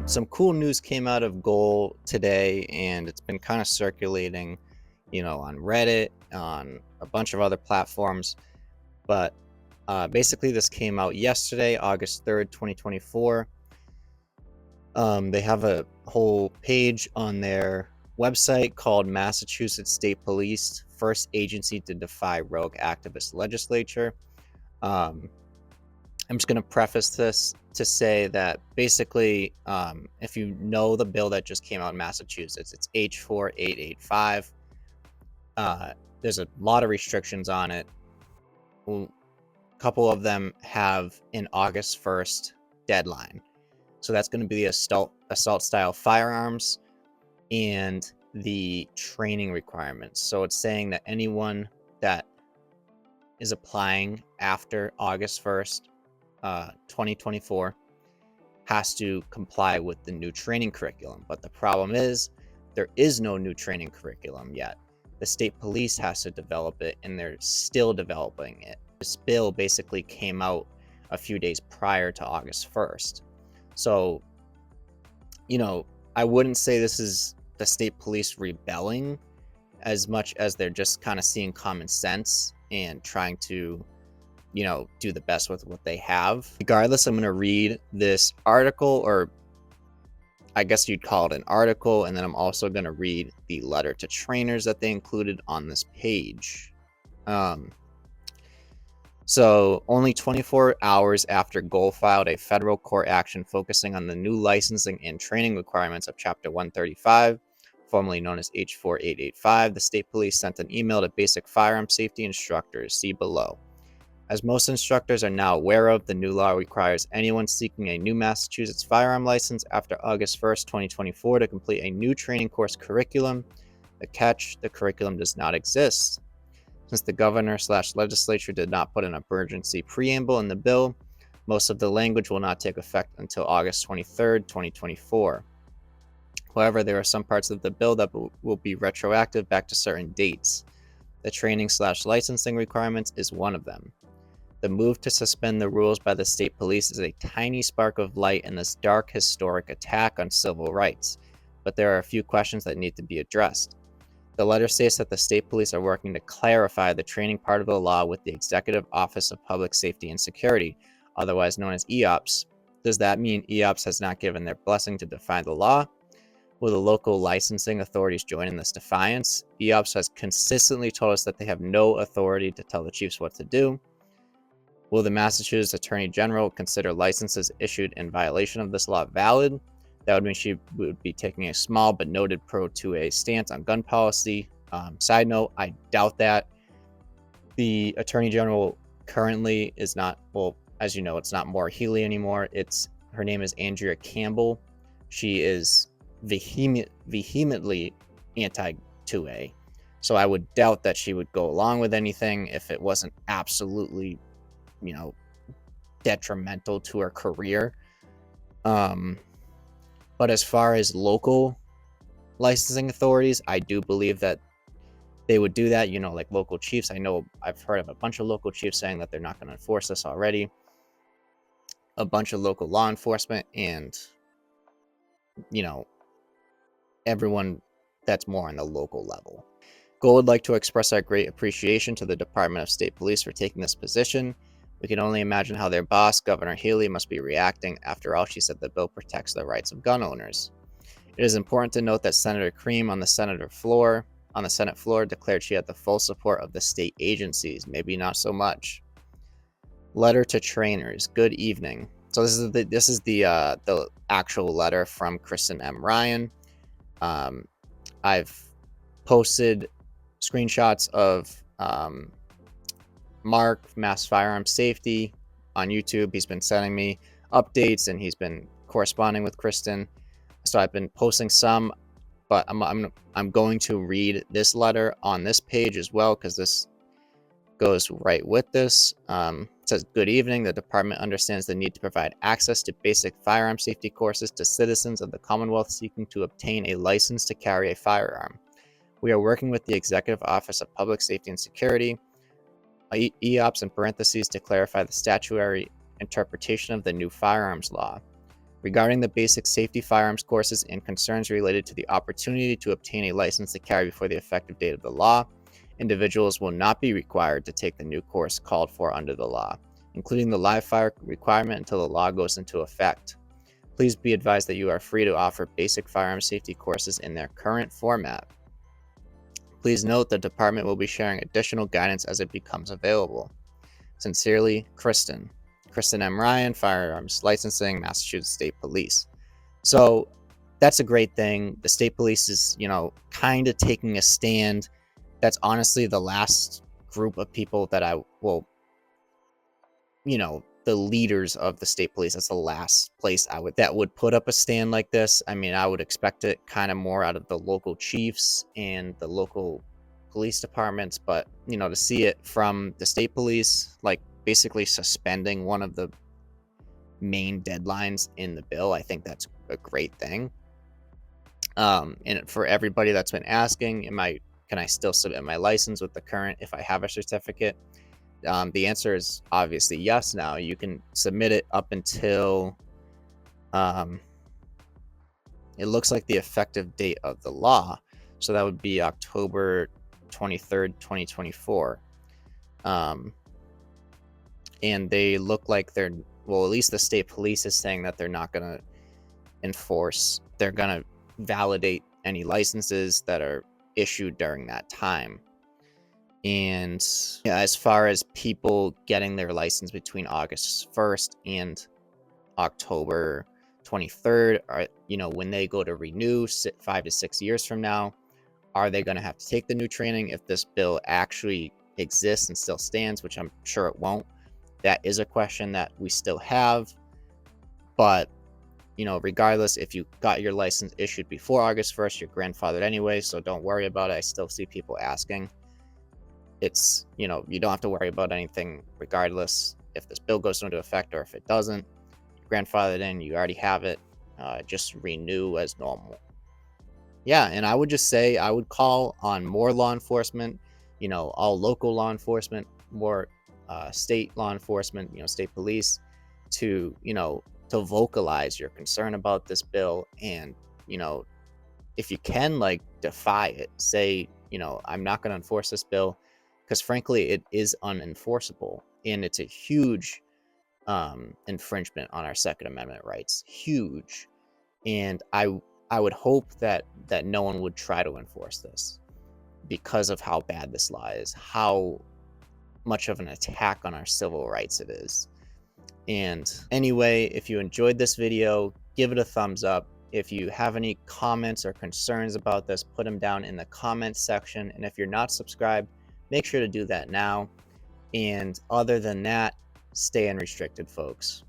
Some cool news came out of Goal today, and it's been kind of circulating, on Reddit, on a bunch of other platforms. But basically, this came out yesterday, August 3rd, 2024. They have a whole page on their website called Massachusetts State Police, first agency to defy rogue activist legislature. I'm just going to preface this to say that basically, if you know the bill that just came out in Massachusetts, it's H4 885. There's a lot of restrictions on it. A couple of them have an August 1st deadline. So that's going to be the assault style firearms and the training requirements. So it's saying that anyone that is applying after August 1st, 2024 has to comply with the new training curriculum. But the problem is there is no new training curriculum yet. The state police has to develop it, and they're still developing it. This bill basically came out a few days prior to August 1st. So, I wouldn't say this is the state police rebelling as much as they're just kind of seeing common sense and trying to do the best with what they have. Regardless, I'm going to read this article, or I guess you'd call it an article, and then I'm also going to read the letter to trainers that they included on this page. So only 24 hours after Goal filed a federal court action focusing on the new licensing and training requirements of Chapter 135, formerly known as H4 885, the state police sent an email to basic firearm safety instructors, see below. As most instructors are now aware of, the new law requires anyone seeking a new Massachusetts firearm license after August 1st, 2024 to complete a new training course curriculum. The catch, the curriculum does not exist. Since the governor/legislature did not put an emergency preamble in the bill, most of the language will not take effect until August 23rd, 2024. However, there are some parts of the bill that will be retroactive back to certain dates. The training/licensing requirements is one of them. The move to suspend the rules by the state police is a tiny spark of light in this dark historic attack on civil rights, but there are a few questions that need to be addressed. The letter states that the state police are working to clarify the training part of the law with the Executive Office of Public Safety and Security, otherwise known as EOPS. Does that mean EOPS has not given their blessing to define the law? Will the local licensing authorities join in this defiance? EOPS has consistently told us that they have no authority to tell the chiefs what to do. Will the Massachusetts Attorney General consider licenses issued in violation of this law valid? That would mean she would be taking a small but noted pro-2A stance on gun policy. Side note, I doubt that. The Attorney General currently is not, well, as you know, it's not Maura Healey anymore. Her name is Andrea Campbell. She is vehemently anti-2A. So I would doubt that she would go along with anything if it wasn't absolutely, detrimental to her career. But as far as local licensing authorities, I do believe that they would do that, like local chiefs. I know I've heard of a bunch of local chiefs saying that they're not going to enforce this already. A bunch of local law enforcement and, everyone that's more on the local level. Goal would like to express our great appreciation to the Department of State Police for taking this position. We can only imagine how their boss, Governor Healey, must be reacting. After all, she said the bill protects the rights of gun owners. It is important to note that Senator Cream on the Senate floor declared she had the full support of the state agencies. Maybe not so much. Letter to trainers. Good evening. So this is the actual letter from Kristen M. Ryan. I've posted screenshots of Mark, Mass Firearm Safety, on YouTube. He's been sending me updates, and he's been corresponding with Kristen. So I've been posting some, but I'm going to read this letter on this page as well, because this goes right with this. It says, good evening. The department understands the need to provide access to basic firearm safety courses to citizens of the Commonwealth seeking to obtain a license to carry a firearm. We are working with the Executive Office of Public Safety and Security, EOPS in parentheses, to clarify the statutory interpretation of the new firearms law. Regarding the basic safety firearms courses and concerns related to the opportunity to obtain a license to carry before the effective date of the law, individuals will not be required to take the new course called for under the law, including the live fire requirement until the law goes into effect. Please be advised that you are free to offer basic firearm safety courses in their current format. Please note the department will be sharing additional guidance as it becomes available. Sincerely, Kristen. Kristen M. Ryan, Firearms Licensing, Massachusetts State Police. So that's a great thing. The state police is, kind of taking a stand. That's honestly the last group of people that the leaders of the state police. That's the last place that would put up a stand like this. I mean, I would expect it kind of more out of the local chiefs and the local police departments, but to see it from the state police, like basically suspending one of the main deadlines in the bill, I think that's a great thing. And for everybody that's been asking, can I still submit my license with the current if I have a certificate? The answer is obviously yes. Now you can submit it up until it looks like the effective date of the law, so that would be October 23rd, 2024. And they look like at least the state police is saying that they're not going to enforce, they're going to validate any licenses that are issued during that time. And as far as people getting their license between August 1st and October 23rd, when they go to renew 5 to 6 years from now, are they going to have to take the new training if this bill actually exists and still stands, which I'm sure it won't? That is a question that we still have. But, regardless, if you got your license issued before August 1st, you're grandfathered anyway, so don't worry about it. I still see people asking. It's, you don't have to worry about anything regardless if this bill goes into effect or if it doesn't. You're grandfathered in, you already have it. Just renew as normal. Yeah, and I would just say I would call on more law enforcement, all local law enforcement, more state law enforcement, state police, to vocalize your concern about this bill. And if you can, defy it, say, I'm not going to enforce this bill, because frankly it is unenforceable and it's a huge infringement on our Second Amendment rights. Huge. And I would hope that no one would try to enforce this because of how bad this law is, how much of an attack on our civil rights it is. And anyway, if you enjoyed this video, give it a thumbs up. If you have any comments or concerns about this, put them down in the comments section. And if you're not subscribed, make sure to do that now. And other than that, stay unrestricted, folks.